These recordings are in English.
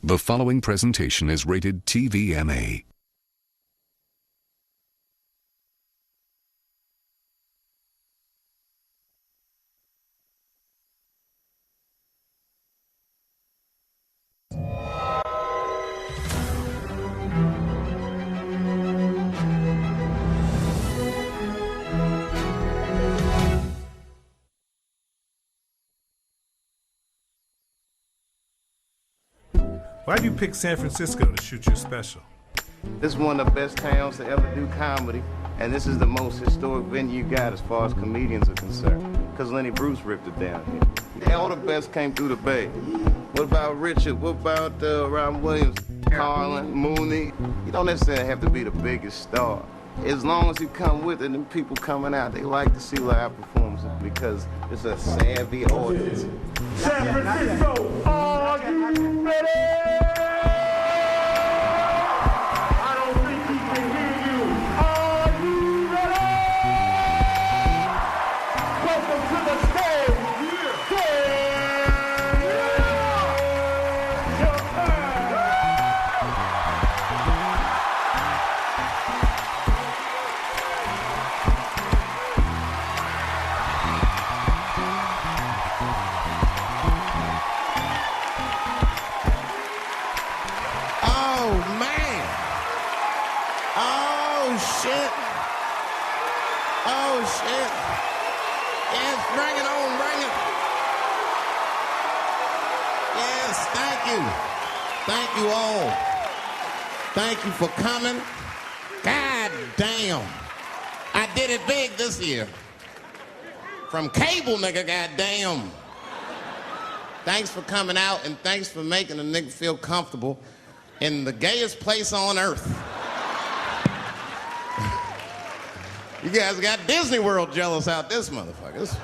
The following presentation is rated TVMA. Why'd you pick San Francisco to shoot your special? This is one of the best towns to ever do comedy, and this is the most historic venue you got as far as comedians are concerned, because Lenny Bruce ripped it down here. All the best came through the Bay. What about Richard? What about Robin Williams, Carlin, Mooney? You don't necessarily have to be the biggest star. As long as you come with it, and people coming out, they like to see live performances because it's a savvy audience. San Francisco, are you ready? I don't think he can hear you. Are you ready? Welcome to the stage. Thank you all. Thank you for coming. God damn. I did it big this year. From cable, nigga, goddamn. Thanks for coming out, and thanks for making a nigga feel comfortable in the gayest place on earth. You guys got Disney World jealous out this motherfucker.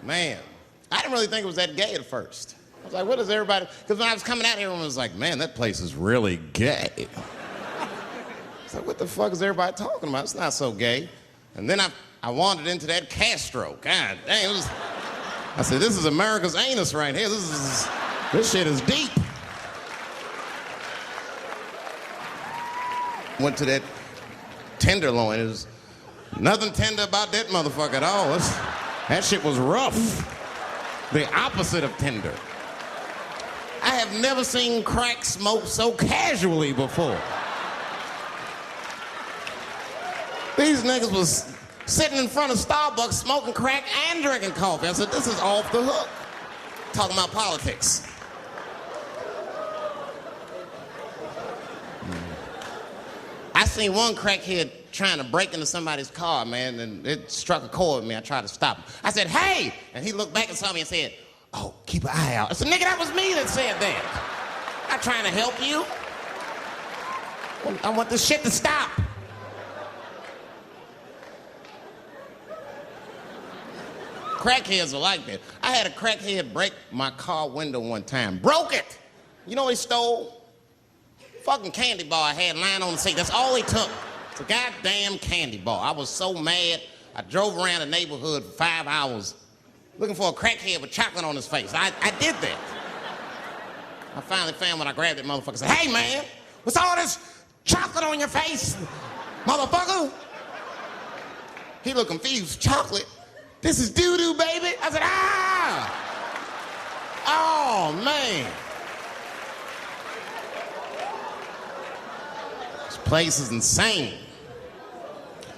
Man, I didn't really think it was that gay at first. I was like, what is everybody? Because when I was coming out here, everyone was like, man, that place is really gay. It's like, what the fuck is everybody talking about? It's not so gay. And then I wandered into that Castro. God damn, I said, this is America's anus right here. This shit is deep. Went to that Tenderloin. It was nothing tender about that motherfucker at all. That shit was rough. The opposite of tender. I have never seen crack smoked so casually before. These niggas was sitting in front of Starbucks smoking crack and drinking coffee. I said, this is off the hook. Talking about politics. I seen one crackhead trying to break into somebody's car, man, and it struck a chord with me. I tried to stop him. I said, hey! And he looked back and saw me and said, oh, keep an eye out. I said, nigga, that was me that said that. I'm not trying to help you. I want this shit to stop. Crackheads are like that. I had a crackhead break my car window one time. Broke it! You know what he stole? Fucking candy bar I had lying on the seat. That's all he took. It's a goddamn candy bar. I was so mad. I drove around the neighborhood for 5 hours looking for a crackhead with chocolate on his face. I did that. I finally found when I grabbed that motherfucker and said, hey man, what's all this chocolate on your face, motherfucker? He looked confused. Chocolate? This is doo-doo, baby. I said, ah! Oh, man. This place is insane.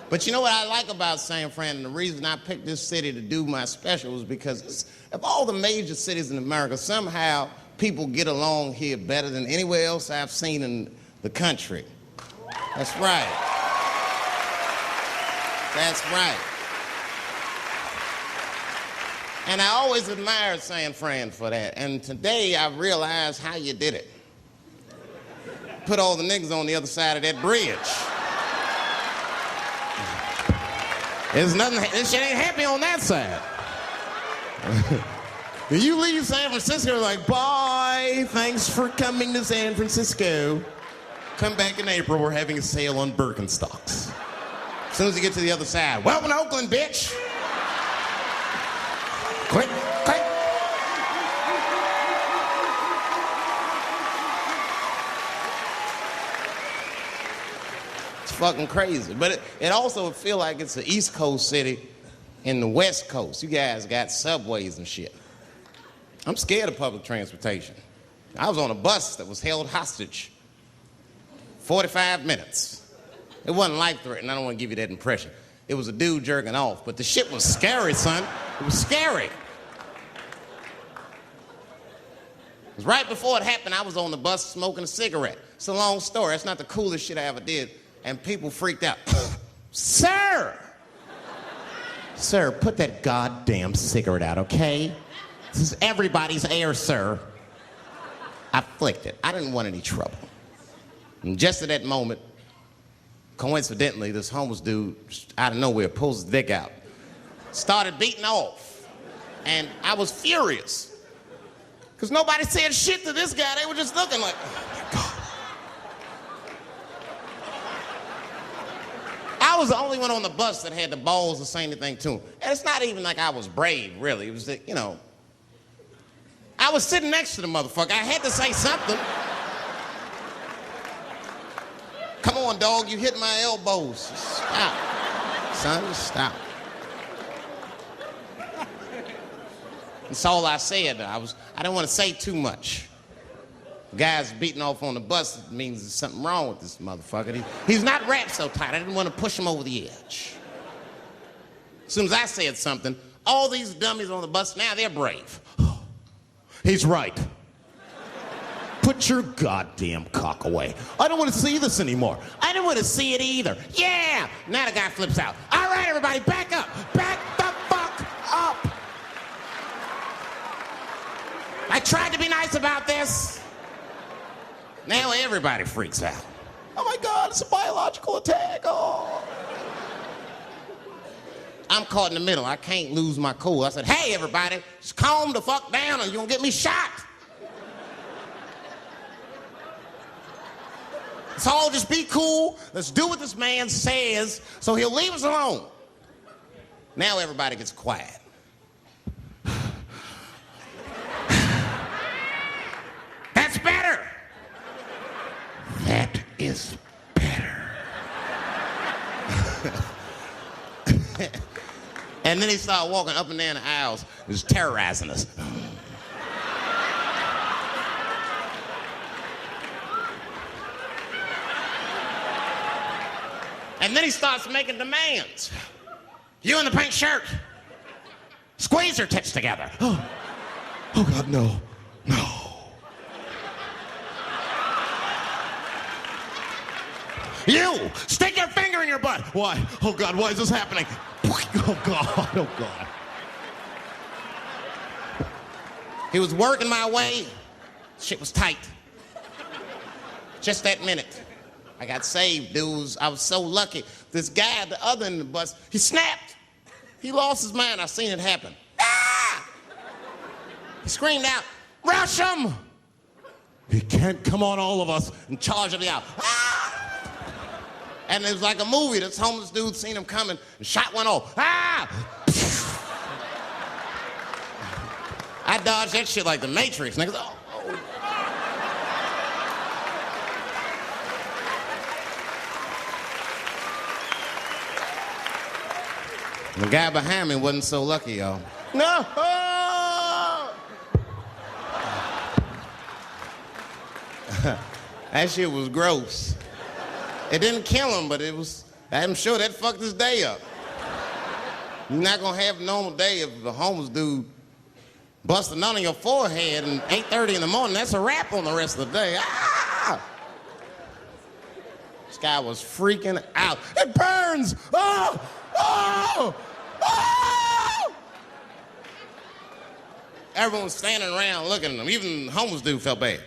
But you know what I like about San Fran, and the reason I picked this city to do my special is because of all the major cities in America, somehow people get along here better than anywhere else I've seen in the country. That's right. That's right. And I always admired San Fran for that. And today I realized how you did it. Put all the niggas on the other side of that bridge. There's nothing, this shit ain't happy on that side. You leave San Francisco like, bye, thanks for coming to San Francisco. Come back in April, we're having a sale on Birkenstocks. As soon as you get to the other side, welcome to Oakland, bitch. Click, click. fucking crazy. But it also feel like it's an East Coast city in the West Coast. You guys got subways and shit. I'm scared of public transportation. I was on a bus that was held hostage 45 minutes. It wasn't life-threatening. I don't want to give you that impression. It was a dude jerking off, but the shit was scary, son. It was scary. It was right before it happened, I was on the bus smoking a cigarette. It's a long story. That's not the coolest shit I ever did. And people freaked out. Sir! Sir, put that goddamn cigarette out, okay? This is everybody's air, sir. I flicked it. I didn't want any trouble. And just at that moment, coincidentally, this homeless dude, out of nowhere, pulls his dick out. Started beating off. And I was furious. Because nobody said shit to this guy. They were just looking like, oh my God. I was the only one on the bus that had the balls to say anything to him. And it's not even like I was brave, really. It was that, you know, I was sitting next to the motherfucker. I had to say something. Come on, dog, you hit my elbows. Just stop. Son, just stop. That's all I said. I didn't want to say too much. The guy's beating off on the bus. It means there's something wrong with this motherfucker. He's not wrapped so tight. I didn't want to push him over the edge. As soon as I said something, all these dummies on the bus, now they're brave. He's right. Put your goddamn cock away. I don't want to see this anymore. I don't want to see it either. Yeah! Now the guy flips out. All right, everybody, back up. Back the fuck up. I tried to be nice about this. Now everybody freaks out. Oh my God, it's a biological attack. Oh. I'm caught in the middle. I can't lose my cool. I said, hey, everybody, just calm the fuck down or you're gonna get me shot. Let's all just be cool. Let's do what this man says so he'll leave us alone. Now everybody gets quiet. That's better. That is better. And then he started walking up and down the aisles, just terrorizing us. And then he starts making demands. You in the pink shirt, squeeze your tits together. Oh God, no, no. You, stick your finger in your butt. Why? Oh God, why is this happening? Oh God, oh God. He was working my way. Shit was tight. Just that minute. I got saved, dudes. I was so lucky. This guy at the other end of the bus, he snapped. He lost his mind. I seen it happen. Ah! He screamed out, rush him! He can't come on all of us and charge him out. Ah! And it was like a movie. This homeless dude seen him coming and shot one off. Ah! I dodged that shit like the Matrix. Niggas, oh. The guy behind me wasn't so lucky, y'all. No! Oh! That shit was gross. It didn't kill him, but I'm sure that fucked his day up. You're not gonna have a normal day if the homeless dude busts a nut on your forehead and 8:30 in the morning. That's a wrap on the rest of the day. Ah! This guy was freaking out. It burns! Oh! Oh! Oh! Everyone was standing around looking at him. Even the homeless dude felt bad.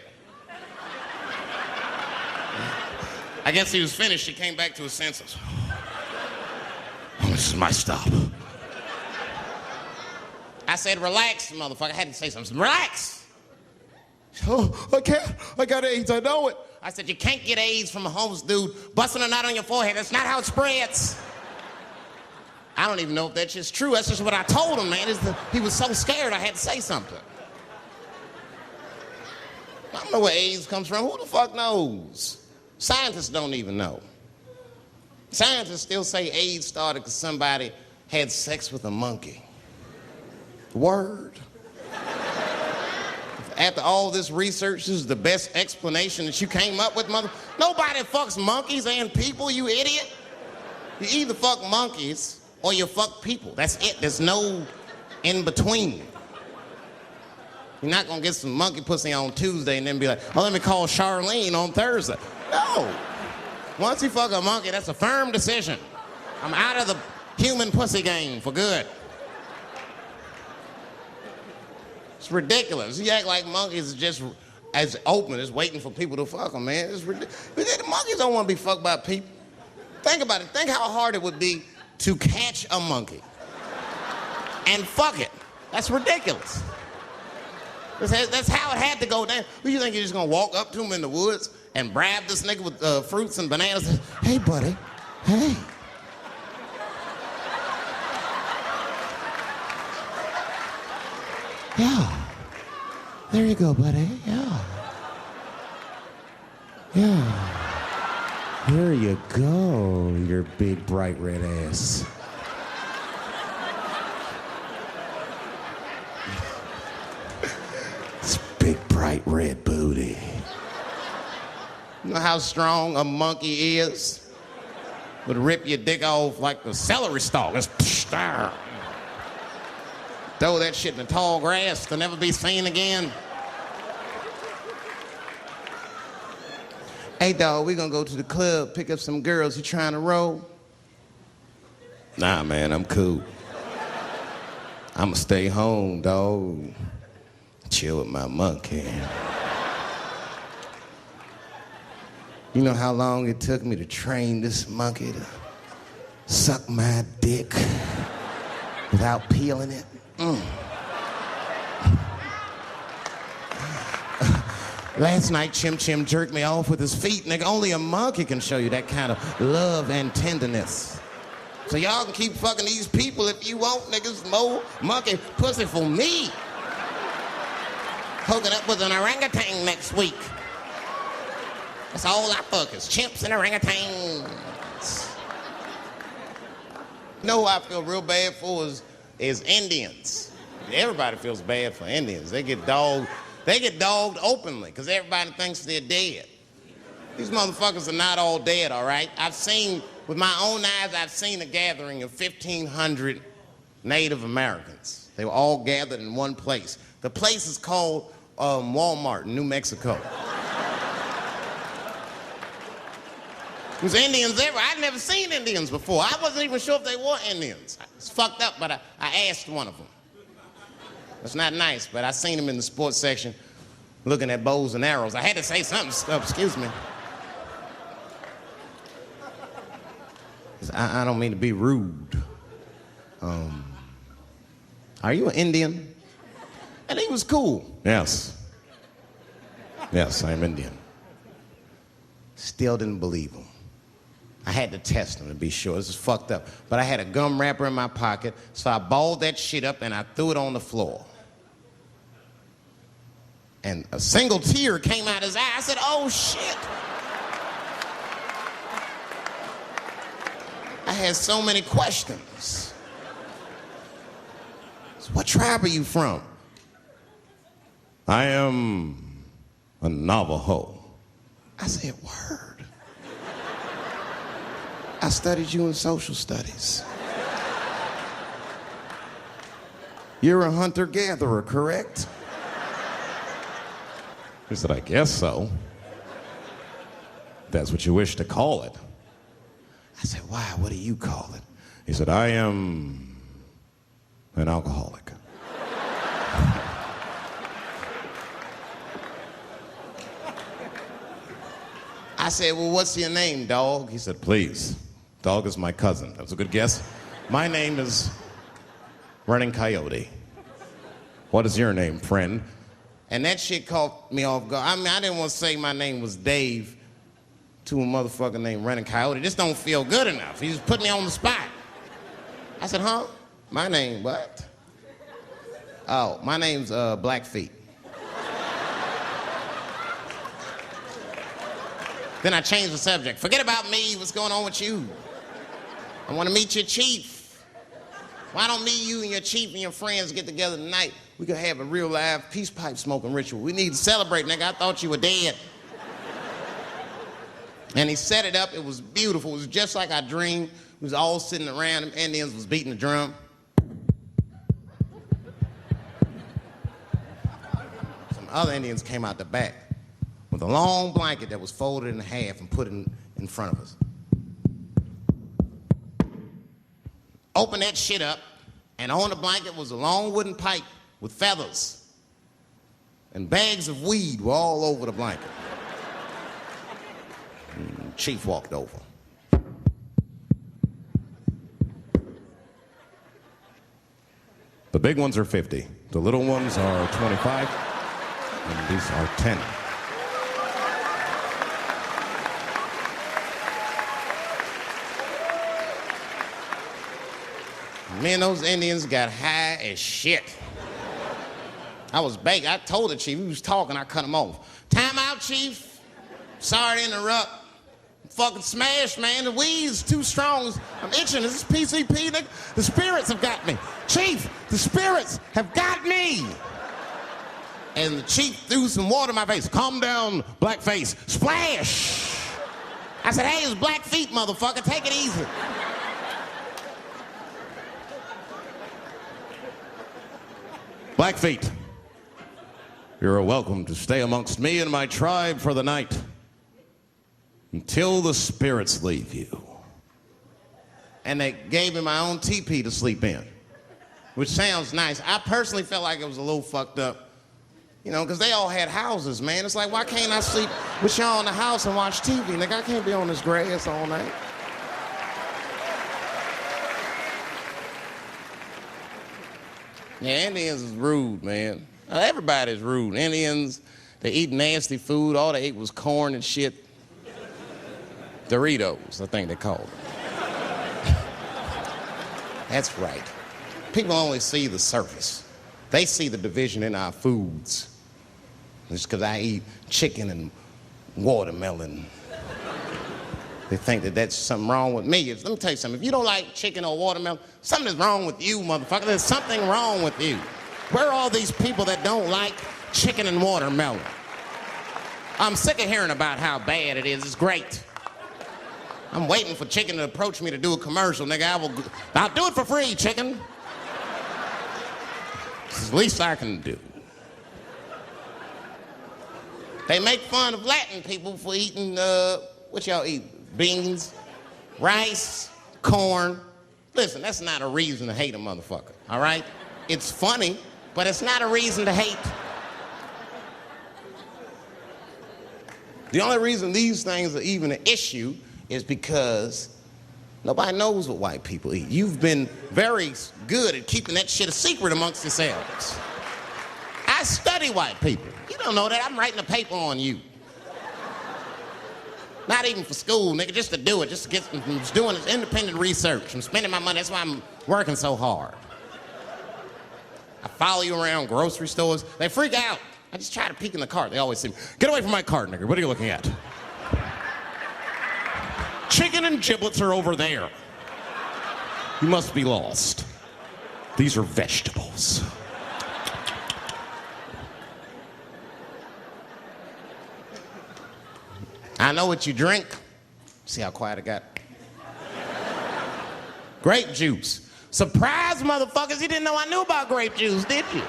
I guess he was finished. He came back to his senses. Oh, this is my stop. I said, relax, motherfucker. I had to say something. Relax. Oh, I can't. I got AIDS. I know it. I said, you can't get AIDS from a homeless dude busting a nut on your forehead. That's not how it spreads. I don't even know if that shit's true. That's just what I told him, man. He was so scared I had to say something. I don't know where AIDS comes from. Who the fuck knows? Scientists don't even know. Scientists still say AIDS started because somebody had sex with a monkey. Word. After all this research, this is the best explanation that you came up with, mother? Nobody fucks monkeys and people, you idiot. You either fuck monkeys or you fuck people. That's it. There's no in between. You're not gonna get some monkey pussy on Tuesday and then be like, oh, let me call Charlene on Thursday. No. Once you fuck a monkey, that's a firm decision. I'm out of the human pussy game for good. It's ridiculous. You act like monkeys are just as open as waiting for people to fuck them, man. It's ridiculous. The monkeys don't want to be fucked by people. Think about it. Think how hard it would be to catch a monkey and fuck it. That's ridiculous. That's how it had to go down. What, you think you're just gonna walk up to him in the woods and bribe this nigga with fruits and bananas? Hey, buddy. Hey. Yeah. There you go, buddy. Yeah. Yeah. There you go, your big bright red ass. It's big bright red booty. You know how strong a monkey is? Would rip your dick off like a celery stalk. It's throw that shit in the tall grass to never be seen again. Hey, dog, we gonna go to the club, pick up some girls. You trying to roll? Nah, man, I'm cool. I'ma stay home, dog. Chill with my monkey. You know how long it took me to train this monkey to suck my dick without peeling it? Last night, Chim Chim jerked me off with his feet. Nigga, only a monkey can show you that kind of love and tenderness. So y'all can keep fucking these people if you want, niggas. More monkey pussy for me. Hooking up with an orangutan next week. That's all I fuck is chimps and orangutans. You know who I feel real bad for is Indians. Everybody feels bad for Indians. They get dogged openly because everybody thinks they're dead. These motherfuckers are not all dead, all right? With my own eyes, I've seen a gathering of 1,500 Native Americans. They were all gathered in one place. The place is called Walmart in New Mexico. There's Indians everywhere. I'd never seen Indians before. I wasn't even sure if they were Indians. It's fucked up, but I asked one of them. It's not nice, but I seen him in the sports section looking at bows and arrows. I had to say something. Excuse me. I don't mean to be rude. Are you an Indian? And he was cool. Yes. Yes, I'm Indian. Still didn't believe him. I had to test him to be sure. This is fucked up. But I had a gum wrapper in my pocket, so I balled that shit up and I threw it on the floor. And a single tear came out his eye. I said, oh, shit. I had so many questions. So what tribe are you from? I am a Navajo. I said, word. I studied you in social studies. You're a hunter-gatherer, correct? He said, I guess so. That's what you wish to call it. I said, why? What do you call it? He said, I am an alcoholic. I said, well, what's your name, dog? He said, please. Dog is my cousin. That was a good guess. My name is Running Coyote. What is your name, friend? And that shit caught me off guard. I mean, I didn't want to say my name was Dave to a motherfucker named Running Coyote. This don't feel good enough. He just put me on the spot. I said, huh? My name, what? Oh, my name's Blackfeet. Then I changed the subject. Forget about me. What's going on with you? I want to meet your chief. Why don't me, you, and your chief and your friends get together tonight? We could have a real live peace pipe smoking ritual. We need to celebrate, nigga. I thought you were dead. And he set it up. It was beautiful. It was just like I dreamed. We was all sitting around. Them Indians was beating the drum. Some other Indians came out the back with a long blanket that was folded in half and put in front of us. Opened that shit up, and on the blanket was a long wooden pipe with feathers. And bags of weed were all over the blanket. And Chief walked over. The big ones are 50. The little ones are 25. And these are 10. Me and those Indians got high as shit. I was baked. I told the chief, he was talking, I cut him off. Time out, chief. Sorry to interrupt. I'm fucking smashed, man. The weed's too strong. I'm itching. This is PCP, nigga. The spirits have got me. Chief, the spirits have got me. And the chief threw some water in my face. Calm down, blackface. Splash! I said, hey, it's Blackfeet, motherfucker. Take it easy. Blackfeet, you're welcome to stay amongst me and my tribe for the night until the spirits leave you. And they gave me my own teepee to sleep in, which sounds nice. I personally felt like it was a little fucked up, you know, because they all had houses, man. It's like, why can't I sleep with y'all in the house and watch TV? Nigga, I can't be on this grass all night. Yeah, Indians is rude, man. Everybody's rude. Indians, they eat nasty food. All they ate was corn and shit. Doritos, I think they called them. That's right. People only see the surface. They see the division in our foods. Just because I eat chicken and watermelon. They think that that's something wrong with me. Let me tell you something. If you don't like chicken or watermelon, something is wrong with you, motherfucker. There's something wrong with you. Where are all these people that don't like chicken and watermelon? I'm sick of hearing about how bad it is. It's great. I'm waiting for chicken to approach me to do a commercial, nigga. I'll do it for free, chicken. It's the least I can do. They make fun of Latin people for eating, what y'all eat? Beans, rice, corn. Listen, that's not a reason to hate a motherfucker, all right? It's funny, but it's not a reason to hate. The only reason these things are even an issue is because nobody knows what white people eat. You've been very good at keeping that shit a secret amongst yourselves. I study white people. You don't know that. I'm writing a paper on you. Not even for school, nigga, just to do it, just to get, I'm just doing this independent research. I'm spending my money, that's why I'm working so hard. I follow you around grocery stores. They freak out. I just try to peek in the cart. They always say, get away from my cart, nigga. What are you looking at? Chicken and giblets are over there. You must be lost. These are vegetables. I know what you drink. See how quiet it got? Grape juice. Surprise, motherfuckers, you didn't know I knew about grape juice, did you?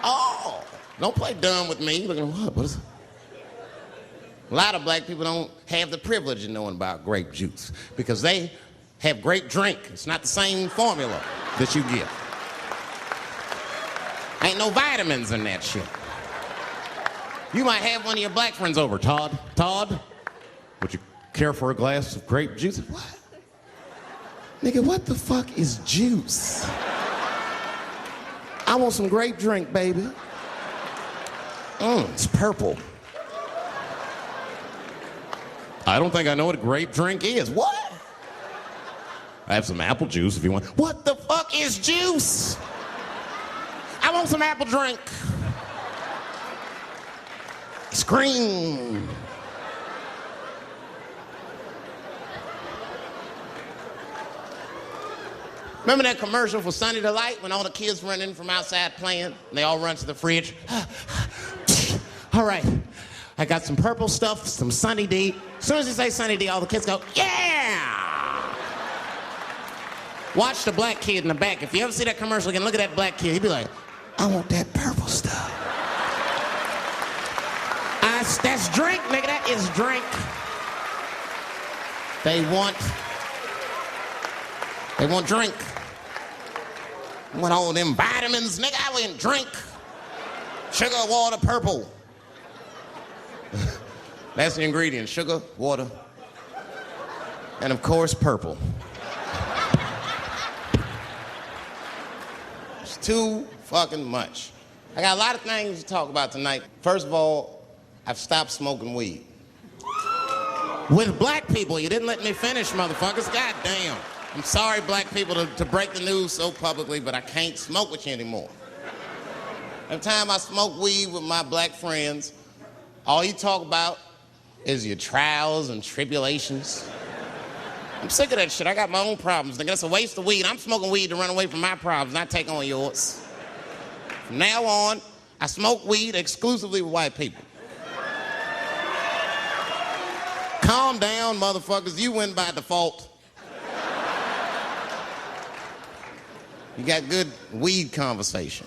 Oh, don't play dumb with me. Look at what is it? A lot of black people don't have the privilege of knowing about grape juice because they have grape drink. It's not the same formula that you get. Ain't no vitamins in that shit. You might have one of your black friends over, Todd. Todd, would you care for a glass of grape juice? What? Nigga, what the fuck is juice? I want some grape drink, baby. It's purple. I don't think I know what a grape drink is. What? I have some apple juice if you want. What the fuck is juice? I want some apple drink. Scream. Remember that commercial for Sunny Delight when all the kids run in from outside playing? And they all run to the fridge. All right, I got some purple stuff, some Sunny D. As soon as you say Sunny D, all the kids go, yeah! Watch the black kid in the back. If you ever see that commercial again, look at that black kid. He'd be like, I want that purple stuff. That's drink, nigga. That is drink. They want drink. I want all them vitamins, nigga. I want drink. Sugar, water, purple. That's the ingredient. Sugar, water, and of course, purple. It's too fucking much. I got a lot of things to talk about tonight. First of all, I've stopped smoking weed. With black people. You didn't let me finish, motherfuckers. God damn. I'm sorry, black people, to break the news so publicly, but I can't smoke with you anymore. Every time I smoke weed with my black friends, all you talk about is your trials and tribulations. I'm sick of that shit. I got my own problems. Nigga, that's a waste of weed. I'm smoking weed to run away from my problems, not take on yours. From now on, I smoke weed exclusively with white people. Calm down, motherfuckers. You win by default. You got good weed conversation.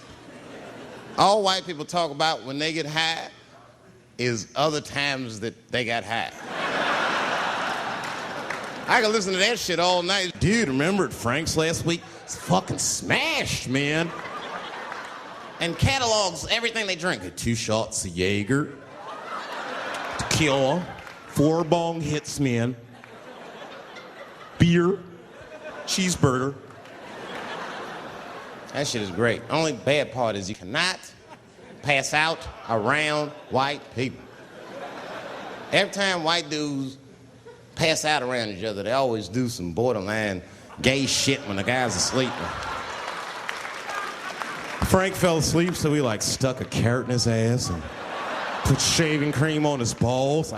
All white people talk about when they get high is other times that they got high. I can listen to that shit all night. Dude, remember at Frank's last week? It's fucking smashed, man. And catalogs everything they drink. 2 shots of Jaeger, tequila, 4 bong hits, man. Beer, cheeseburger. That shit is great. Only bad part is you cannot pass out around white people. Every time white dudes pass out around each other, they always do some borderline gay shit when the guy's asleep. Frank fell asleep, so he stuck a carrot in his ass and put shaving cream on his balls.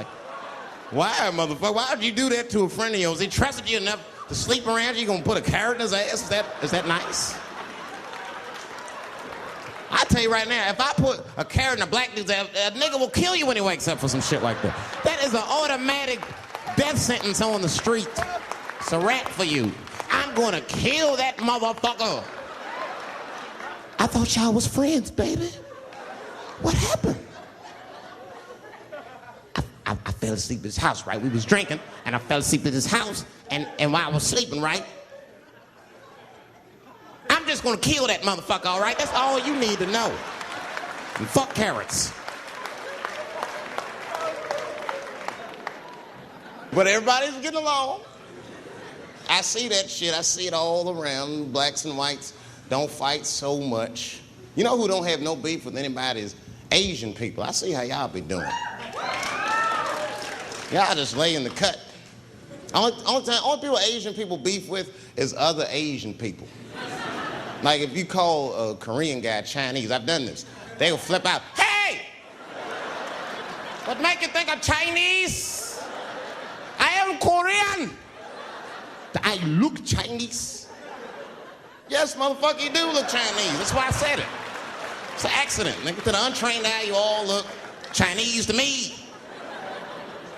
Why, motherfucker? Why would you do that to a friend of yours? He trusted you enough to sleep around you. You gonna put a carrot in his ass? Is that nice? I tell you right now, if I put a carrot in a black dude's ass, a nigga will kill you when he wakes up for some shit like that. That is an automatic death sentence on the street. It's a rap for you. I'm gonna kill that motherfucker. I thought y'all was friends, baby. What happened? I fell asleep at his house, right? We was drinking, and I fell asleep at his house, and while I was sleeping, right? I'm just gonna kill that motherfucker, all right? That's all you need to know. And fuck carrots. But everybody's getting along. I see that shit. I see it all around. Blacks and whites don't fight so much. You know who don't have no beef with anybody is Asian people. I see how y'all be doing. Y'all just lay in the cut. Only people Asian people beef with is other Asian people. Like if you call a Korean guy Chinese, I've done this. They will flip out, hey! What make you think I'm Chinese? I am Korean. I look Chinese. Yes, motherfucker, you do look Chinese. That's why I said it. It's an accident. Nigga, to the untrained eye, you all look Chinese to me.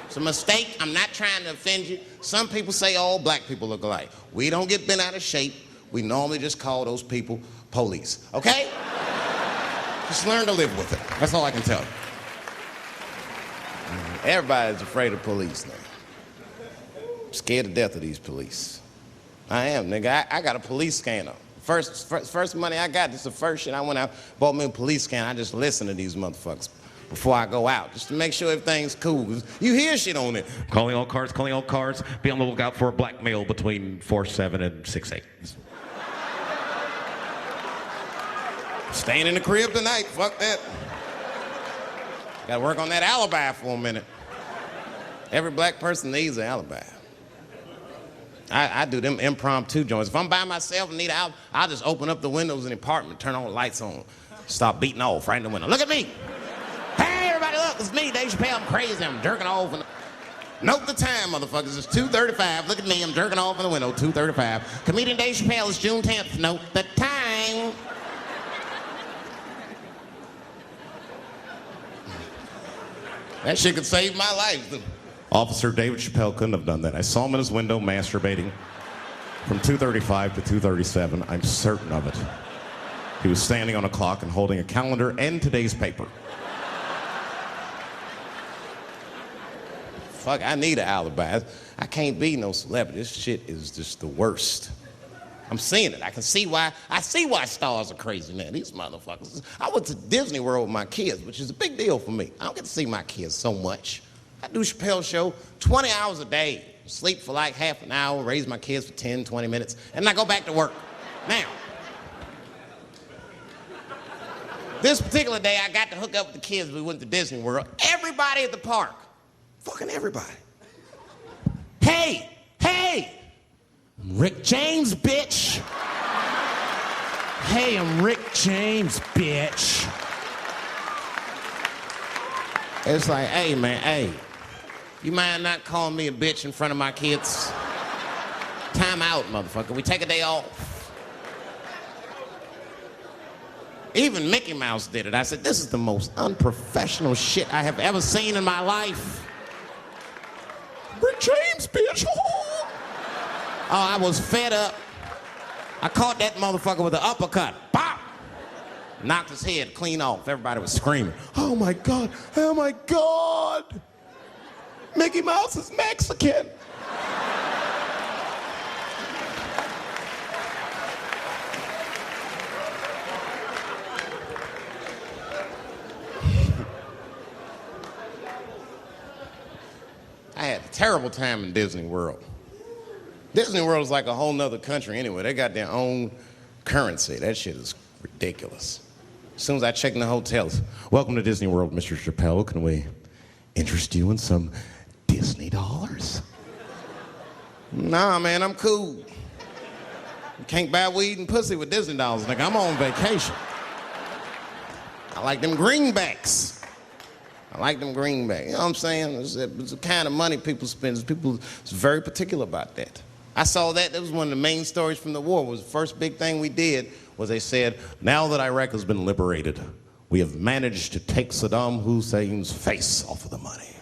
It's a mistake. I'm not trying to offend you. Some people say all black people look alike. We don't get bent out of shape. We normally just call those people police, okay? Just learn to live with it. That's all I can tell you. Everybody's afraid of police now. I'm scared to death of these police. I am, nigga. I got a police scanner. First money I got, this is the first shit I went out, bought me a police scanner. I just listen to these motherfuckers before I go out, just to make sure everything's cool. You hear shit on it. Calling all cars, be on the lookout for a black male between 4'7" and 6'8". Staying in the crib tonight, fuck that. Gotta work on that alibi for a minute. Every black person needs an alibi. I do them impromptu joints. If I'm by myself and need an alibi, I'll just open up the windows in the apartment, turn all the lights on, start beating off right in the window. Look at me. Hey, everybody, look, it's me, Dave Chappelle. I'm crazy, I'm jerking off. Note the time, motherfuckers. It's 2:35. Look at me. I'm jerking off in the window. 2:35. Comedian Dave Chappelle is June 10th. Note the time. That shit could save my life. Officer David Chappelle couldn't have done that. I saw him in his window masturbating from 2:35 to 2:37. I'm certain of it. He was standing on a clock and holding a calendar and today's paper. Fuck, I need an alibi. I can't be no celebrity. This shit is just the worst. I'm seeing it. I see why stars are crazy now. These motherfuckers. I went to Disney World with my kids, which is a big deal for me. I don't get to see my kids so much. I do Chappelle show 20 hours a day. Sleep for like half an hour, raise my kids for 10, 20 minutes, and then I go back to work. Now, this particular day, I got to hook up with the kids. We went to Disney World. Everybody at the park. Fucking everybody. Hey! I'm Rick James, bitch. Hey, I'm Rick James, bitch. It's like, hey, man, hey. You mind not calling me a bitch in front of my kids? Time out, motherfucker. We take a day off. Even Mickey Mouse did it. I said, this is the most unprofessional shit I have ever seen in my life. Rick James, bitch. Oh, I was fed up. I caught that motherfucker with an uppercut. Bop! Knocked his head clean off. Everybody was screaming. Oh my God, oh my God. Mickey Mouse is Mexican. I had a terrible time in Disney World. Disney World is like a whole nother country anyway. They got their own currency. That shit is ridiculous. As soon as I check in the hotels, welcome to Disney World, Mr. Chappelle. Can we interest you in some Disney dollars? Nah, man, I'm cool. You can't buy weed and pussy with Disney dollars, nigga. I'm on vacation. I like them greenbacks. You know what I'm saying? It's the kind of money people spend. People is very particular about that. I saw that. That was one of the main stories from the war. Was the first big thing we did was they said, now that Iraq has been liberated, we have managed to take Saddam Hussein's face off of the money.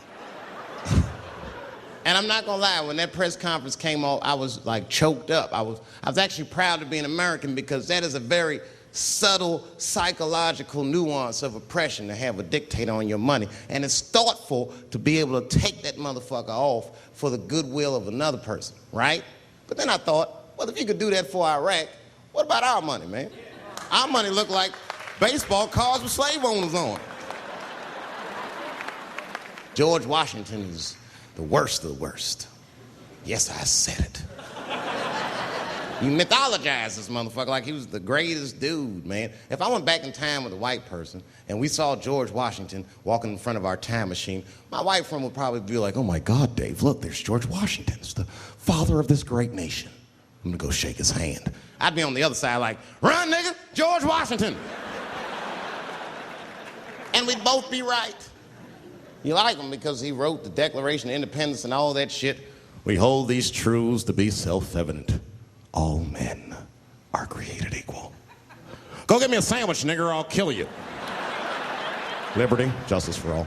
And I'm not gonna lie, when that press conference came off, I was like choked up. I was actually proud to be an American because that is a very subtle psychological nuance of oppression to have a dictator on your money. And it's thoughtful to be able to take that motherfucker off for the goodwill of another person, right? But then I thought, well, if you could do that for Iraq, what about our money, man? Our money looked like baseball cards with slave owners on it. George Washington is the worst of the worst. Yes, I said it. You mythologize this motherfucker like he was the greatest dude, man. If I went back in time with a white person and we saw George Washington walking in front of our time machine, my white friend would probably be like, oh my God, Dave, look, there's George Washington. It's the father of this great nation. I'm gonna go shake his hand. I'd be on the other side like, run, nigga, George Washington. And we'd both be right. You like him because he wrote the Declaration of Independence and all that shit. We hold these truths to be self-evident. All men are created equal. Go get me a sandwich, nigger, or I'll kill you. Liberty, justice for all.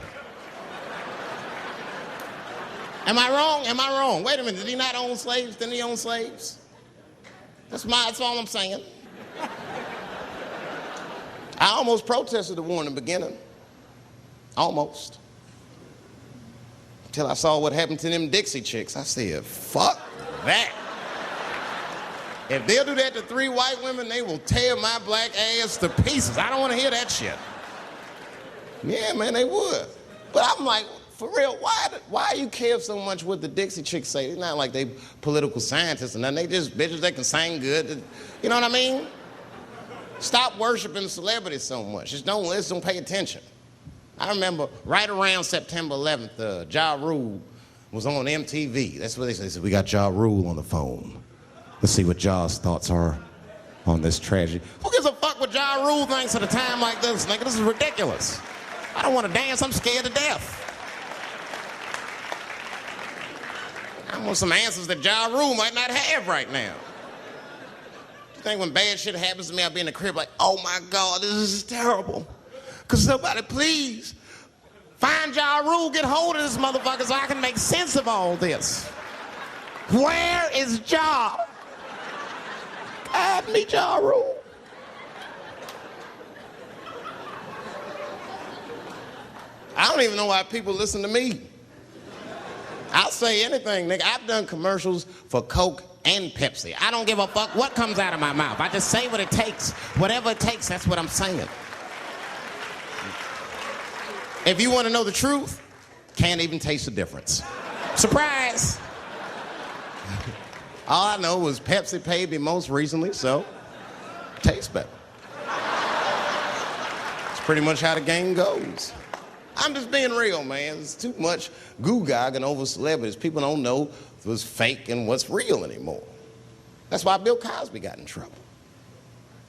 Am I wrong? Am I wrong? Wait a minute, did he not own slaves? Didn't he own slaves? That's all I'm saying. I almost protested the war in the beginning. Almost. Until I saw what happened to them Dixie chicks. I said, fuck that. If they'll do that to 3 white women, they will tear my black ass to pieces. I don't want to hear that shit. Yeah, man, they would. But I'm like, for real, why you care so much what the Dixie chicks say? It's not like they political scientists or nothing. They just bitches that can sing good. You know what I mean? Stop worshiping celebrities so much. Just don't pay attention. I remember right around September 11th, Ja Rule was on MTV. That's what they said. They said, we got Ja Rule on the phone. Let's see what Ja's thoughts are on this tragedy. Who gives a fuck what Ja Rule thinks at a time like this, nigga? This is ridiculous. I don't want to dance. I'm scared to death. I want some answers that Ja Rule might not have right now. You think when bad shit happens to me, I'll be in the crib like, oh my God, this is terrible. Could somebody please find Ja Rule, get hold of this motherfucker so I can make sense of all this. Where is Ja? Guide me, Ja Rule. I don't even know why people listen to me. I'll say anything, nigga. I've done commercials for Coke and Pepsi. I don't give a fuck what comes out of my mouth. I just say what it takes. Whatever it takes, that's what I'm saying. If you want to know the truth, can't even taste the difference. Surprise! All I know was Pepsi paid me most recently, so tastes better. It's pretty much how the game goes. I'm just being real, man. There's too much goo-gagging over celebrities. People don't know what's fake and what's real anymore. That's why Bill Cosby got in trouble.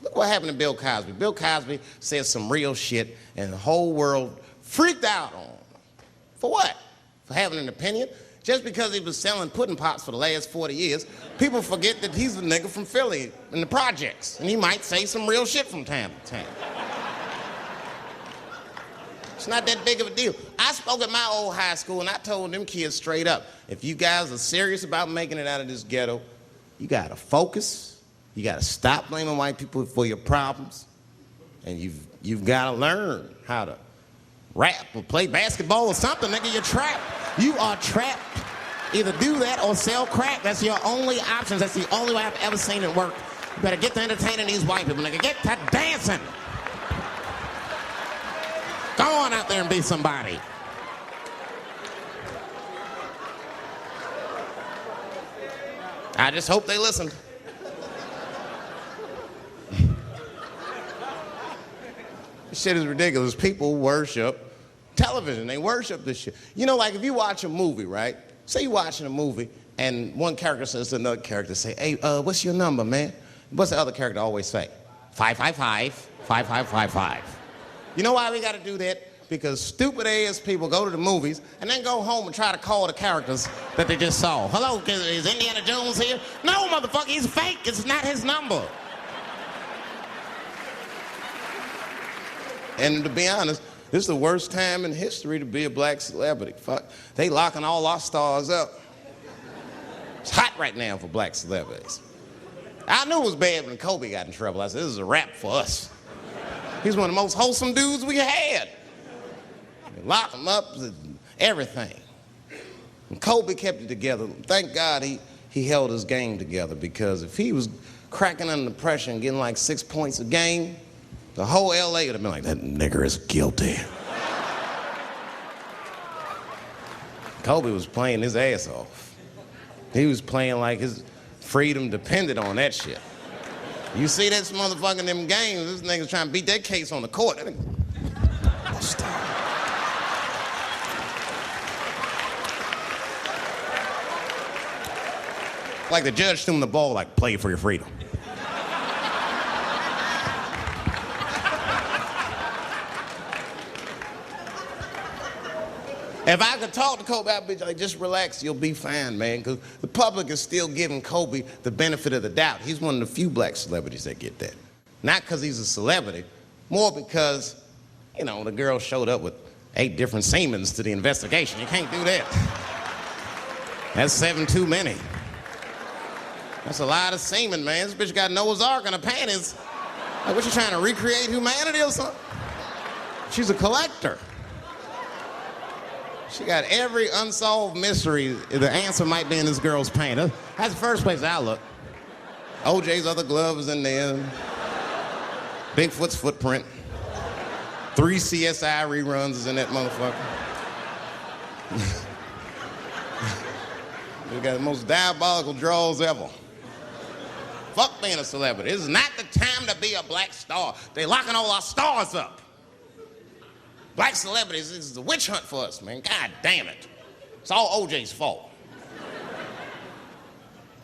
Look what happened to Bill Cosby. Bill Cosby said some real shit, and the whole world freaked out on him. For what? For having an opinion? Just because he was selling pudding pops for the last 40 years, people forget that he's a nigga from Philly in the projects, and he might say some real shit from time to time. It's not that big of a deal. I spoke at my old high school and I told them kids straight up, if you guys are serious about making it out of this ghetto, you gotta focus, you gotta stop blaming white people for your problems, and you've gotta learn how to rap or play basketball or something, nigga, you're trapped. You are trapped. Either do that or sell crack. That's your only options. That's the only way I've ever seen it work. You better get to entertaining these white people, nigga. Get to dancing. Go on out there and be somebody. I just hope they listen. This shit is ridiculous. People worship television. They worship this shit. You know, like if you watch a movie, right? Say you're watching a movie and one character says to another character, say, hey, what's your number, man? What's the other character always say? 555, 5555. You know why we got to do that? Because stupid ass people go to the movies and then go home and try to call the characters that they just saw. Hello, is Indiana Jones here? No, motherfucker, he's fake. It's not his number. And to be honest, this is the worst time in history to be a black celebrity. Fuck, they locking all our stars up. It's hot right now for black celebrities. I knew it was bad when Kobe got in trouble. I said, this is a wrap for us. He's one of the most wholesome dudes we had. They locked him up, everything. And Kobe kept it together. Thank God he held his game together, because if he was cracking under pressure and getting like 6 points a game, the whole LA would have been like, that nigger is guilty. Kobe was playing his ass off. He was playing like his freedom depended on that shit. You see this motherfucker in them games, this nigga's trying to beat that case on the court. That nigga, stop. Like the judge threw him the ball, like, play for your freedom. If I could talk to Kobe, I'd be like, just relax, you'll be fine, man. Because the public is still giving Kobe the benefit of the doubt. He's one of the few black celebrities that get that. Not because he's a celebrity, more because, you know, the girl showed up with 8 different semens to the investigation. You can't do that. That's 7 too many. That's a lot of semen, man. This bitch got Noah's Ark in her panties. Like, what, you trying to recreate humanity or something? She's a collector. She got every unsolved mystery. The answer might be in this girl's paint. That's the first place I look. OJ's other glove is in there. Bigfoot's footprint. 3 CSI reruns is in that motherfucker. We got the most diabolical draws ever. Fuck being a celebrity. This is not the time to be a black star. They locking all our stars up. Black celebrities, this is a witch hunt for us, man. God damn it. It's all OJ's fault.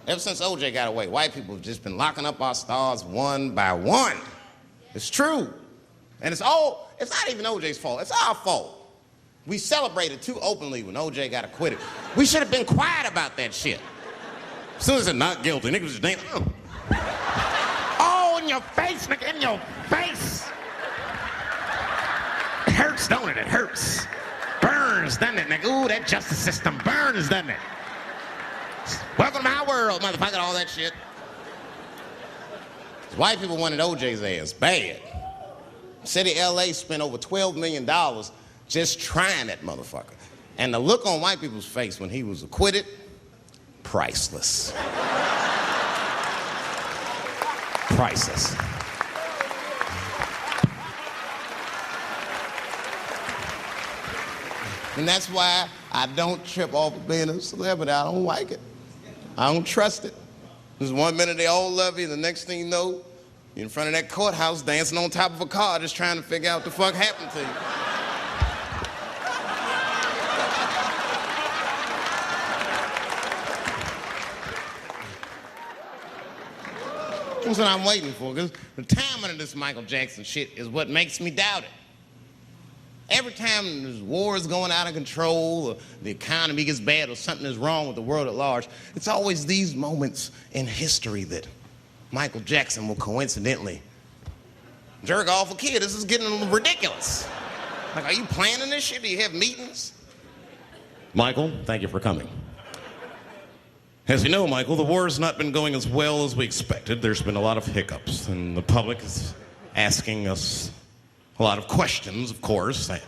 Ever since OJ got away, white people have just been locking up our stars one by one. It's true. And it's not even OJ's fault. It's our fault. We celebrated too openly when OJ got acquitted. We should have been quiet about that shit. As soon as it's not guilty, niggas just ain't. Oh, in your face, nigga, in your face. It hurts, don't it? It hurts. Burns, doesn't it, nigga? Ooh, that justice system burns, doesn't it? Welcome to my world, motherfucker, all that shit. White people wanted OJ's ass bad. City of LA spent over $12 million just trying that motherfucker. And the look on white people's face when he was acquitted, priceless. Priceless. And that's why I don't trip off of being a celebrity. I don't like it. I don't trust it. There's 1 minute they all love you, the next thing you know, you're in front of that courthouse dancing on top of a car just trying to figure out what the fuck happened to you. That's what I'm waiting for, because the timing of this Michael Jackson shit is what makes me doubt it. Every time there's wars going out of control, or the economy gets bad, or something is wrong with the world at large, it's always these moments in history that Michael Jackson will coincidentally jerk off a kid. This is getting ridiculous. Like, are you planning this shit? Do you have meetings? Michael, thank you for coming. As you know, Michael, the war has not been going as well as we expected. There's been a lot of hiccups, and the public is asking us a lot of questions, of course. And,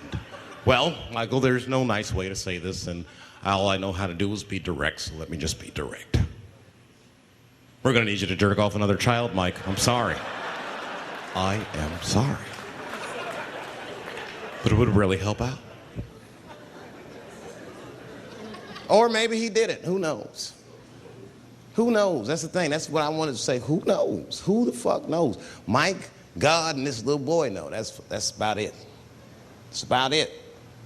well, Michael, there's no nice way to say this, and all I know how to do is be direct, so let me just be direct. We're going to need you to jerk off another child, Mike. I'm sorry. I am sorry. But it would really help out. Or maybe he did it. Who knows? Who knows? That's the thing. That's what I wanted to say. Who knows? Who the fuck knows? Mike, God, and this little boy know. That's about it. That's about it.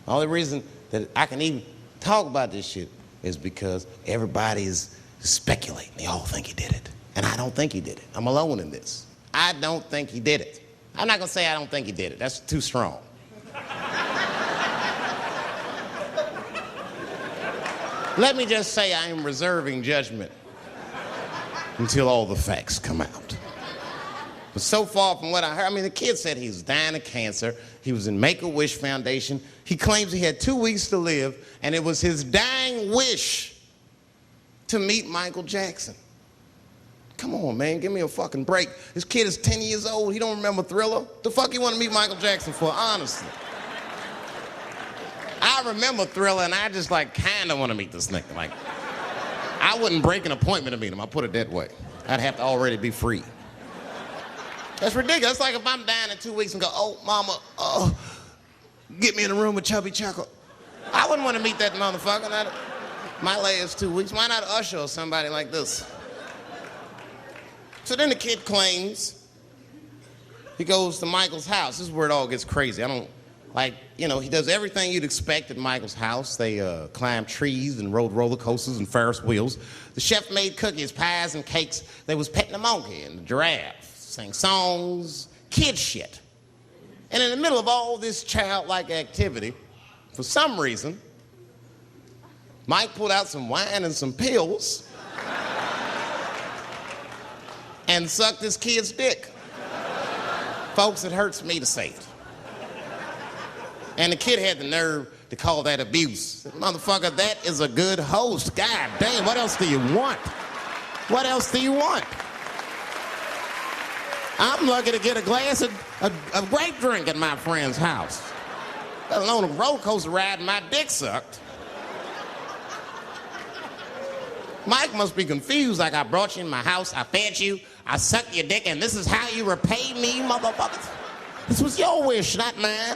The only reason that I can even talk about this shit is because everybody is speculating. They all think he did it. And I don't think he did it. I'm alone in this. I don't think he did it. I'm not going to say I don't think he did it. That's too strong. Let me just say I am reserving judgment until all the facts come out. But so far from what I heard, I mean, the kid said he was dying of cancer. He was in Make-A-Wish Foundation. He claims he had 2 weeks to live, and it was his dying wish to meet Michael Jackson. Come on, man, give me a fucking break. This kid is 10 years old. He don't remember Thriller. The fuck you want to meet Michael Jackson for, honestly? I remember Thriller, and I just, like, kind of want to meet this nigga. Like, I wouldn't break an appointment to meet him. I'll put it that way. I'd have to already be free. That's ridiculous. It's like if I'm dying in 2 weeks and go, oh, mama, get me in a room with Chubby Chuckle. I wouldn't want to meet that motherfucker. My last 2 weeks. Why not Usher or somebody like this? So then the kid claims he goes to Michael's house. This is where it all gets crazy. He does everything you'd expect at Michael's house. They climbed trees and rode roller coasters and Ferris wheels. The chef made cookies, pies, and cakes. They was petting the monkey and the giraffe, sang songs, kid shit. And in the middle of all this childlike activity, for some reason, Mike pulled out some wine and some pills and sucked this kid's dick. Folks, it hurts me to say it. And the kid had the nerve to call that abuse. Motherfucker, that is a good host. God damn, what else do you want? What else do you want? I'm lucky to get a glass of grape drink at my friend's house. Let alone a roller coaster ride and my dick sucked. Mike must be confused, like I brought you in my house, I fed you, I sucked your dick, and this is how you repay me, motherfuckers? This was your wish, not mine.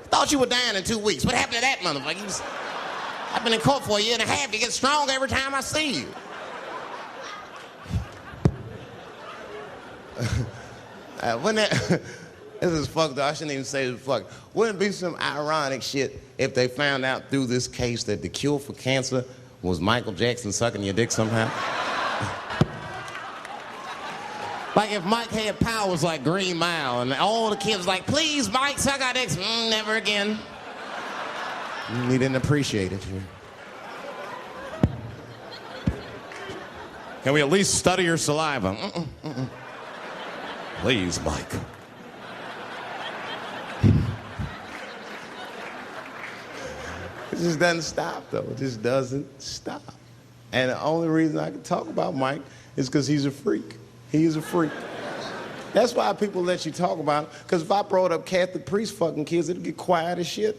Thought you were dying in 2 weeks. What happened to that motherfucker? I've been in court for a year and a half. You get stronger every time I see you. This is fucked up. I shouldn't even say this fuck. Wouldn't it be some ironic shit if they found out through this case that the cure for cancer was Michael Jackson sucking your dick somehow? Like if Mike had powers like Green Mile and all the kids like, please, Mike, suck our dicks. Never again. He didn't appreciate it. Can we at least study your saliva? Please, Mike. It just doesn't stop, though. It just doesn't stop. And the only reason I can talk about Mike is because he's a freak. He's a freak. That's why people let you talk about him. Because if I brought up Catholic priest fucking kids, it'd get quiet as shit.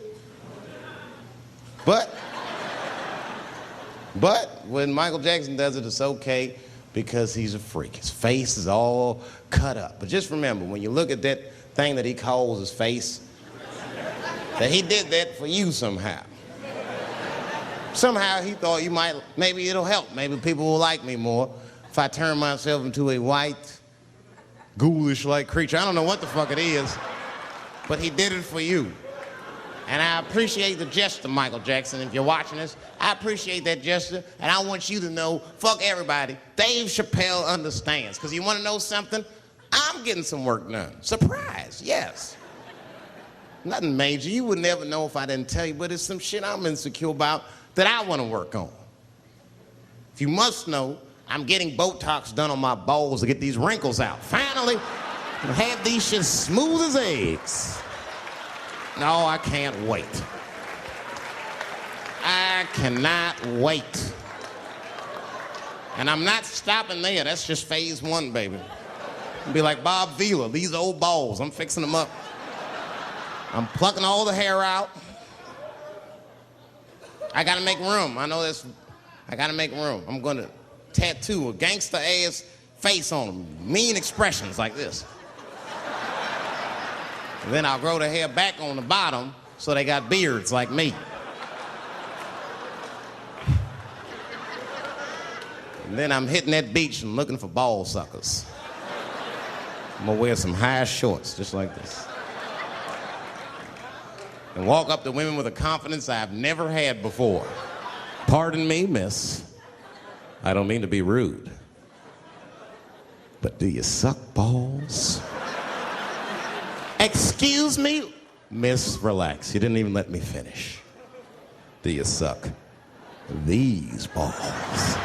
But when Michael Jackson does it, it's okay because he's a freak. His face is all cut up. But just remember, when you look at that thing that he calls his face, that he did that for you somehow. Somehow he thought you might, maybe it'll help. Maybe people will like me more if I turn myself into a white, ghoulish-like creature. I don't know what the fuck it is, but he did it for you. And I appreciate the gesture, Michael Jackson. If you're watching this, I appreciate that gesture, and I want you to know, fuck everybody, Dave Chappelle understands. Because you want to know something? I'm getting some work done. Surprise, yes. Nothing major. You would never know if I didn't tell you, but it's some shit I'm insecure about that I want to work on. If you must know, I'm getting Botox done on my balls to get these wrinkles out. Finally, I'll have these shits smooth as eggs. No, I can't wait. I cannot wait. And I'm not stopping there. That's just phase one, baby. I'll be like Bob Vila, these old balls, I'm fixing them up. I'm plucking all the hair out. I gotta make room. I know this. I gotta make room. I'm gonna tattoo a gangster-ass face on them. Mean expressions like this. And then I'll grow the hair back on the bottom so they got beards like me. And then I'm hitting that beach and looking for ball suckers. I'm gonna wear some high shorts just like this. And walk up to women with a confidence I've never had before. Pardon me, miss. I don't mean to be rude. But do you suck balls? Excuse me? Miss, relax. You didn't even let me finish. Do you suck these balls?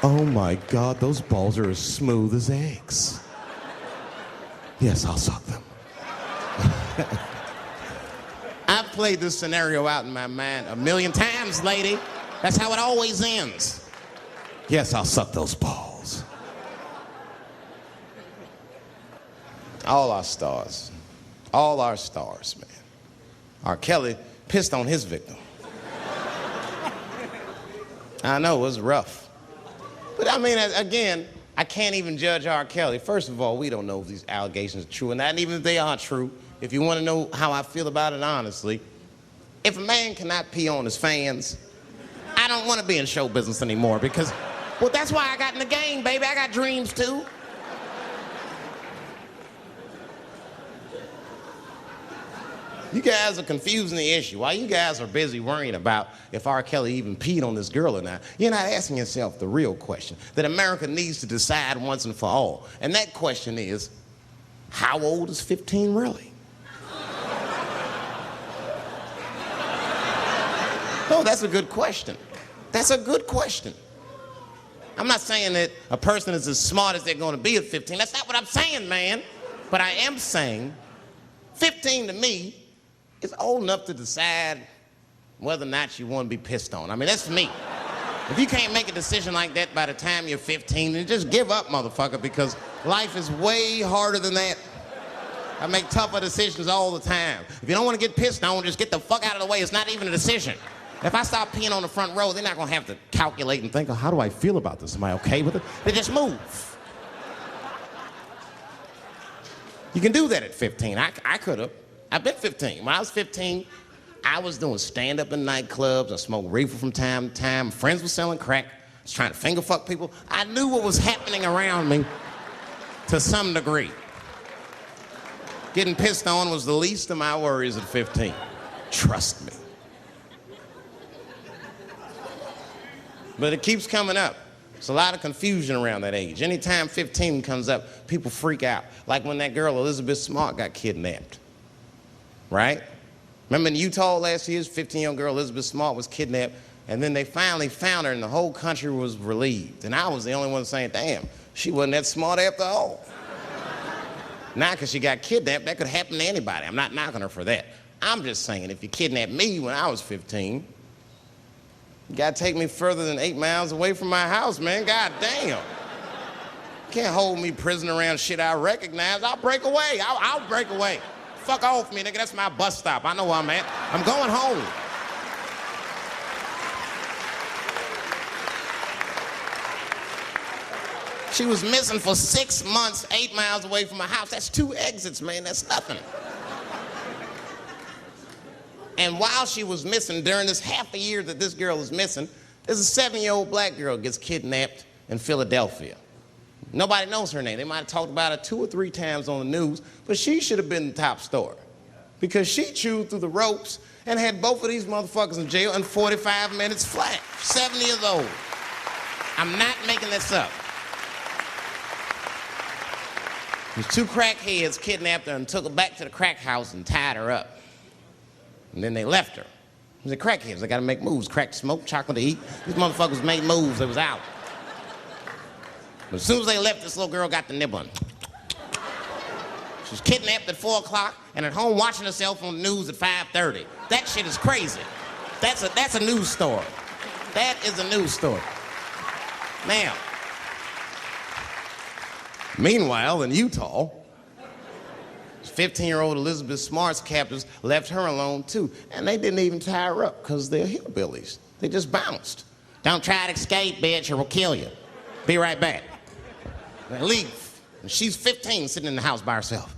Oh my God, those balls are as smooth as eggs. Yes, I'll suck them. I've played this scenario out in my mind 1,000,000 times, lady. That's how it always ends. Yes, I'll suck those balls. All our stars, man. R. Kelly pissed on his victim. I know, it was rough. But I mean, again, I can't even judge R. Kelly. First of all, we don't know if these allegations are true, and not even if they are true. If you want to know how I feel about it honestly, if a man cannot pee on his fans, I don't want to be in show business anymore because, well, that's why I got in the game, baby. I got dreams too. You guys are confusing the issue. While you guys are busy worrying about if R. Kelly even peed on this girl or not, you're not asking yourself the real question that America needs to decide once and for all. And that question is, how old is 15 really? No, that's a good question. That's a good question. I'm not saying that a person is as smart as they're going to be at 15. That's not what I'm saying, man. But I am saying 15 to me is old enough to decide whether or not you want to be pissed on. I mean, that's me. If you can't make a decision like that by the time you're 15, then just give up, motherfucker, because life is way harder than that. I make tougher decisions all the time. If you don't want to get pissed on, just get the fuck out of the way. It's not even a decision. If I start peeing on the front row, they're not going to have to calculate and think, oh, how do I feel about this? Am I okay with it? They just move. You can do that at 15. I could have. I've been 15. When I was 15, I was doing stand-up in nightclubs. I smoked reefer from time to time. Friends were selling crack. I was trying to finger fuck people. I knew what was happening around me to some degree. Getting pissed on was the least of my worries at 15. Trust me. But it keeps coming up. There's a lot of confusion around that age. Anytime 15 comes up, people freak out. Like when that girl, Elizabeth Smart, got kidnapped. Right? Remember in Utah last year, 15-year-old girl Elizabeth Smart was kidnapped, and then they finally found her and the whole country was relieved. And I was the only one saying, damn, she wasn't that smart after all. Now, because she got kidnapped, that could happen to anybody. I'm not knocking her for that. I'm just saying, if you kidnapped me when I was 15, you gotta take me further than 8 miles away from my house, man. God damn. Can't hold me prisoner around shit I recognize. I'll break away. I'll break away. Fuck off me, nigga. That's my bus stop. I know where I'm at. I'm going home. She was missing for 6 months, 8 miles away from my house. That's 2 exits, man. That's nothing. And while she was missing, during this half a year that this girl is missing, there's a 7-year-old black girl gets kidnapped in Philadelphia. Nobody knows her name. They might have talked about it 2 or 3 times on the news, but she should have been the top story because she chewed through the ropes and had both of these motherfuckers in jail in 45 minutes flat. 7 years old. I'm not making this up. These 2 crackheads kidnapped her and took her back to the crack house and tied her up. And then they left her. They're crackheads. They got to make moves. Crack to smoke, chocolate to eat. These motherfuckers made moves. They was out. But as soon as they left, this little girl got the nibbling. She was kidnapped at 4 o'clock and at home watching herself on the news at 5:30. That shit is crazy. That's a news story. That is a news story. Now, meanwhile, in Utah, 15-year-old Elizabeth Smart's captors left her alone too. And they didn't even tie her up because they're hillbillies. They just bounced. Don't try to escape, bitch, or we'll kill you. Be right back. They leave. And she's 15 sitting in the house by herself.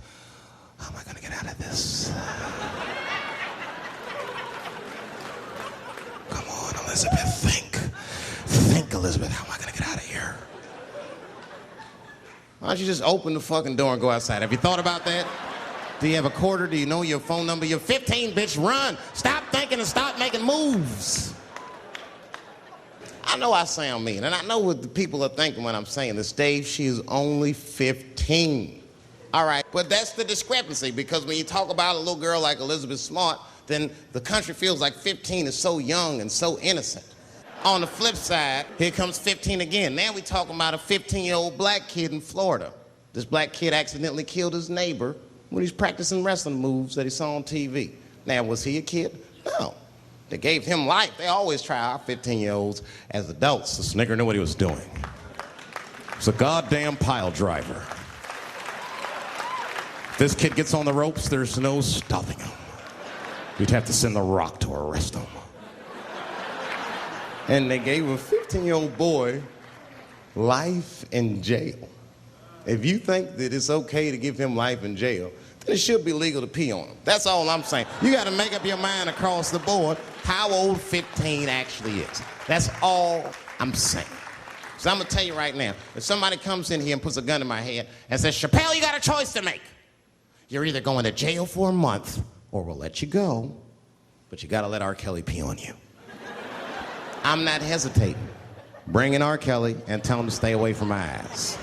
How am I gonna get out of this? Come on, Elizabeth, think. Think, Elizabeth, how am I gonna get out of here? Why don't you just open the fucking door and go outside? Have you thought about that? Do you have a quarter? Do you know your phone number? You're 15, bitch, run. Stop thinking and stop making moves. I know I sound mean, and I know what the people are thinking when I'm saying this. Dave, she is only 15. All right, but that's the discrepancy, because when you talk about a little girl like Elizabeth Smart, then the country feels like 15 is so young and so innocent. On the flip side, here comes 15 again. Now we're talking about a 15-year-old black kid in Florida. This black kid accidentally killed his neighbor when he's practicing wrestling moves that he saw on TV. Now, was he a kid? No. They gave him life. They always try our 15-year-olds as adults. This nigger knew what he was doing. It's a goddamn pile driver. If this kid gets on the ropes, there's no stopping him. You'd have to send the Rock to arrest him. And they gave a 15-year-old boy life in jail. If you think that it's okay to give him life in jail, then it should be legal to pee on him. That's all I'm saying. You got to make up your mind across the board how old 15 actually is. That's all I'm saying. So I'm going to tell you right now, if somebody comes in here and puts a gun in my head and says, Chappelle, you got a choice to make. You're either going to jail for a month or we'll let you go, but you got to let R. Kelly pee on you. I'm not hesitating. Bring in R. Kelly and tell him to stay away from my ass.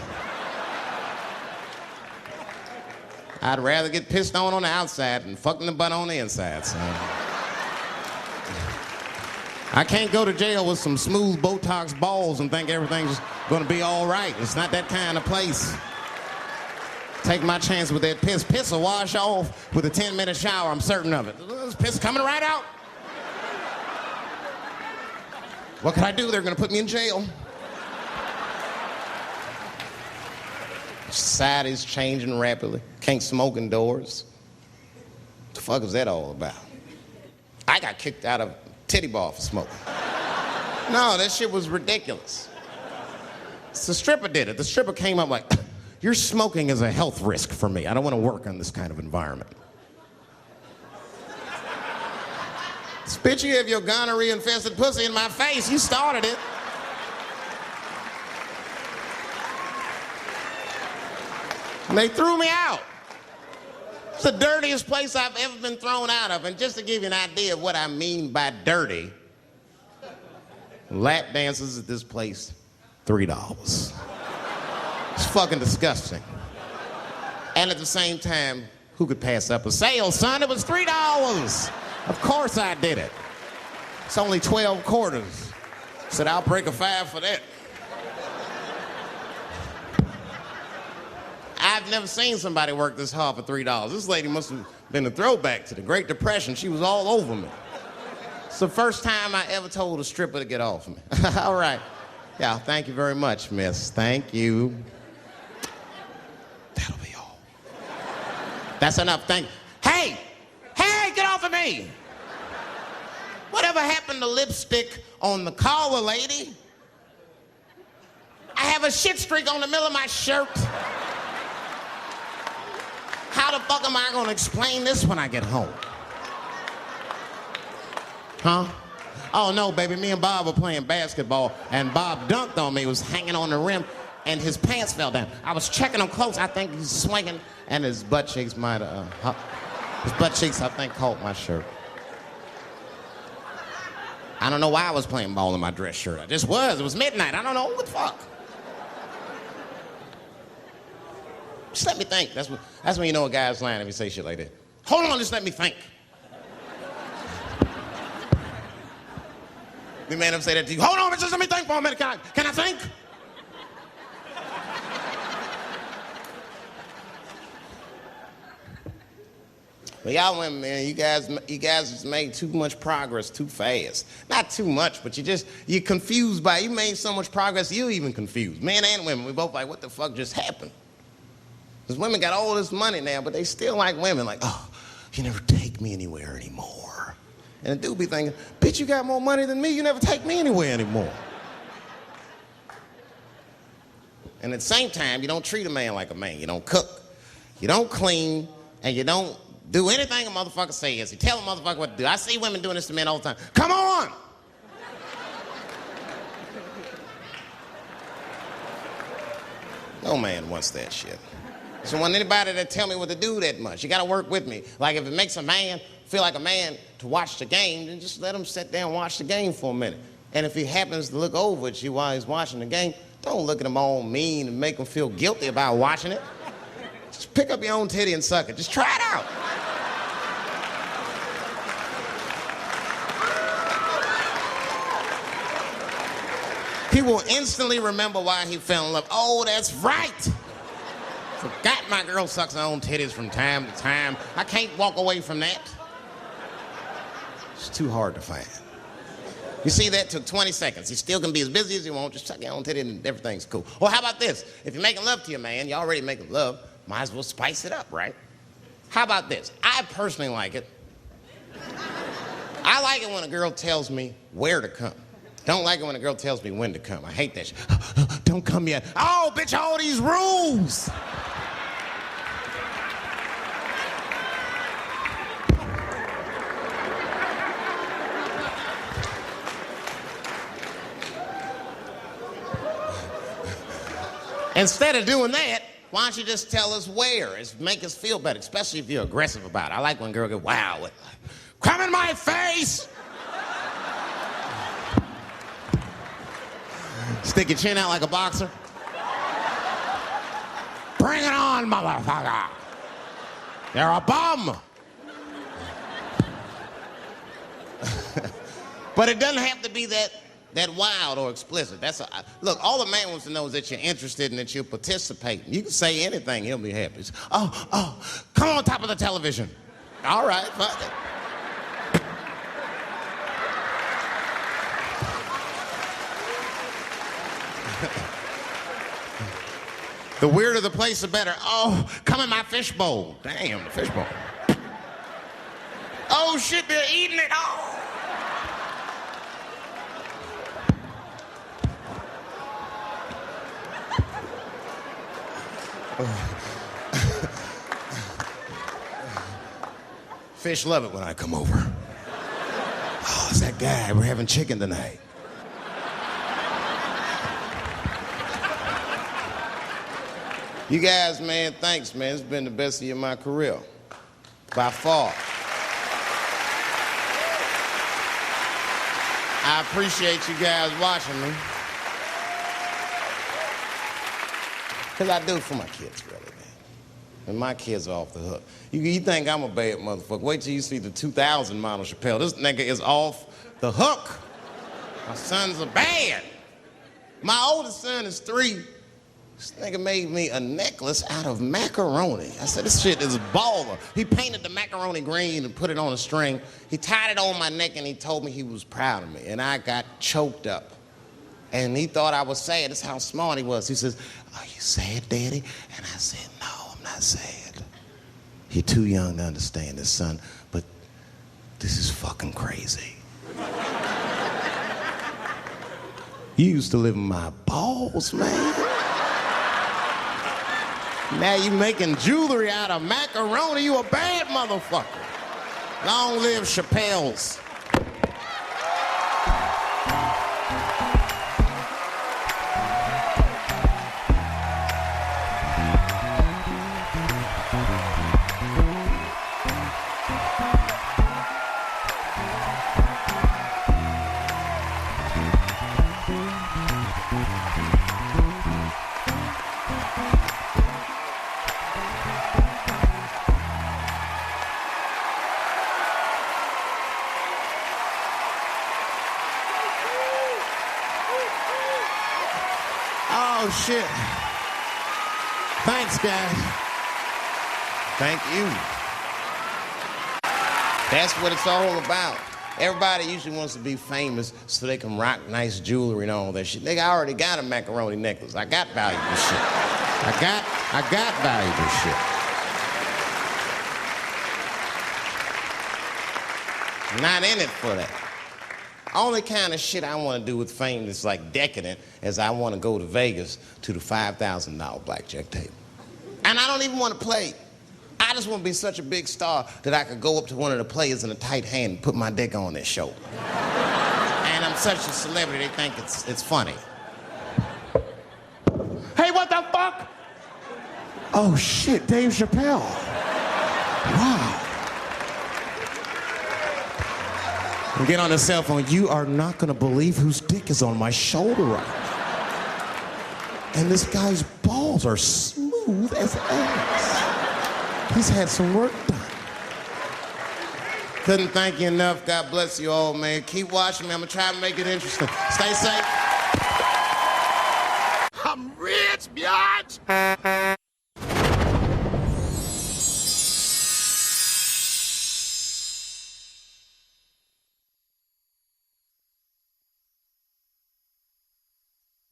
I'd rather get pissed on the outside than fucking the butt on the inside, son. I can't go to jail with some smooth Botox balls and think everything's gonna be all right. It's not that kind of place. Take my chance with that piss. Piss will wash off with a 10-minute shower, I'm certain of it. This piss coming right out. What can I do? They're gonna put me in jail. Society's changing rapidly. Can't smoke indoors. What the fuck is that all about? I got kicked out of titty bar for smoking. No, that shit was ridiculous. The stripper did it. The stripper came up like, your smoking is a health risk for me. I don't want to work in this kind of environment. Bitch, you have your gonorrhea-infested pussy in my face. You started it. And they threw me out. It's the dirtiest place I've ever been thrown out of. And just to give you an idea of what I mean by dirty, lap dances at this place $3. It's fucking disgusting. And at the same time, who could pass up a sale, son? It was $3. Of course I did it. It's only 12 quarters. Said, I'll break a 5 for that. I've never seen somebody work this hard for $3. This lady must have been a throwback to the Great Depression. She was all over me. It's the first time I ever told a stripper to get off me. All right. Yeah, thank you very much, miss. Thank you. That'll be all. That's enough. Thank you. Hey! Hey, get off of me! Whatever happened to lipstick on the collar, lady? I have a shit streak on the middle of my shirt. How the fuck am I gonna explain this when I get home? Huh? Oh no, baby, me and Bob were playing basketball and Bob dunked on me, was hanging on the rim and his pants fell down. I was checking him close, I think he's swinging and his butt cheeks might have, his butt cheeks I think caught my shirt. I don't know why I was playing ball in my dress shirt. I just was, it was midnight, I don't know, what the fuck? Just let me think, that's when you know a guy's lying if he say shit like that. Hold on, just let me think. The man ever say that to you? Hold on, just let me think for a minute. Can I think? But y'all women, man, you guys just made too much progress too fast. Not too much, but you're confused by it. You made so much progress, you're even confused. Men and women, we both like, what the fuck just happened? Because women got all this money now, but they still like women. Like, oh, you never take me anywhere anymore. And the dude be thinking, bitch, you got more money than me, you never take me anywhere anymore. And at the same time, you don't treat a man like a man. You don't cook, you don't clean, and you don't do anything a motherfucker says. You tell a motherfucker what to do. I see women doing this to men all the time. Come on! No man wants that shit. So want anybody that tell me what to do that much. You gotta work with me. Like if it makes a man feel like a man to watch the game, then just let him sit there and watch the game for a minute. And if he happens to look over at you while he's watching the game, don't look at him all mean and make him feel guilty about watching it. Just pick up your own titty and suck it. Just try it out. He will instantly remember why he fell in love. Oh, that's right. Forgot my girl sucks her own titties from time to time. I can't walk away from that. It's too hard to find. You see, that took 20 seconds. You still can be as busy as you want, just suck your own titty and everything's cool. Or how about this? If you're making love to your man, you're already making love, might as well spice it up, right? How about this? I personally like it. I like it when a girl tells me where to come. Don't like it when a girl tells me when to come. I hate that shit. Don't come yet. Oh, bitch, all these rules. Instead of doing that, why don't you just tell us where? It's make us feel better, especially if you're aggressive about it. I like when a girl goes, wow, come in my face! Stick your chin out like a boxer. Bring it on, motherfucker! You're a bum! But it doesn't have to be that wild or explicit. Look, all the man wants to know is that you're interested and that you're participating. You can say anything, he'll be happy. Oh, come on top of the television. All right, fuck it. The weirder the place, the better. Oh, come in my fishbowl. Damn, the fishbowl. Oh shit, they're eating it. Oh. Fish love it when I come over. Oh, it's that guy. We're having chicken tonight. You guys, man, thanks, man. It's been the best year of my career. By far. I appreciate you guys watching me. Because I do it for my kids, really, man. And my kids are off the hook. You think I'm a bad motherfucker. Wait till you see the 2000 model Chappelle. This nigga is off the hook. My sons are bad. My oldest son is 3. This nigga made me a necklace out of macaroni. I said, this shit is baller. He painted the macaroni green and put it on a string. He tied it on my neck and he told me he was proud of me. And I got choked up. And he thought I was sad. That's how smart he was. He says, are you sad, Daddy? And I said, no, I'm not sad. You're too young to understand this, son, but this is fucking crazy. You used to live in my balls, man. Now you making jewelry out of macaroni. You a bad motherfucker. Long live Chappelle's. Oh, shit. Thanks, guys. Thank you. That's what it's all about. Everybody usually wants to be famous so they can rock nice jewelry and all that shit. Nigga, I already got a macaroni necklace. I got valuable shit. I got valuable shit. Not in it for that. Only kind of shit I want to do with fame that's like decadent is I want to go to Vegas to the $5,000 blackjack table. And I don't even want to play. I just want to be such a big star that I could go up to one of the players in a tight hand and put my dick on their shoulder. And I'm such a celebrity, they think it's funny. Hey, what the fuck? Oh shit, Dave Chappelle. Wow. And get on the cell phone. You are not gonna believe whose dick is on my shoulder right now. And this guy's balls are smooth as ass. He's had some work done. Couldn't thank you enough. God bless you all, man. Keep watching me. I'm gonna try to make it interesting. Stay safe. I'm rich, biatch.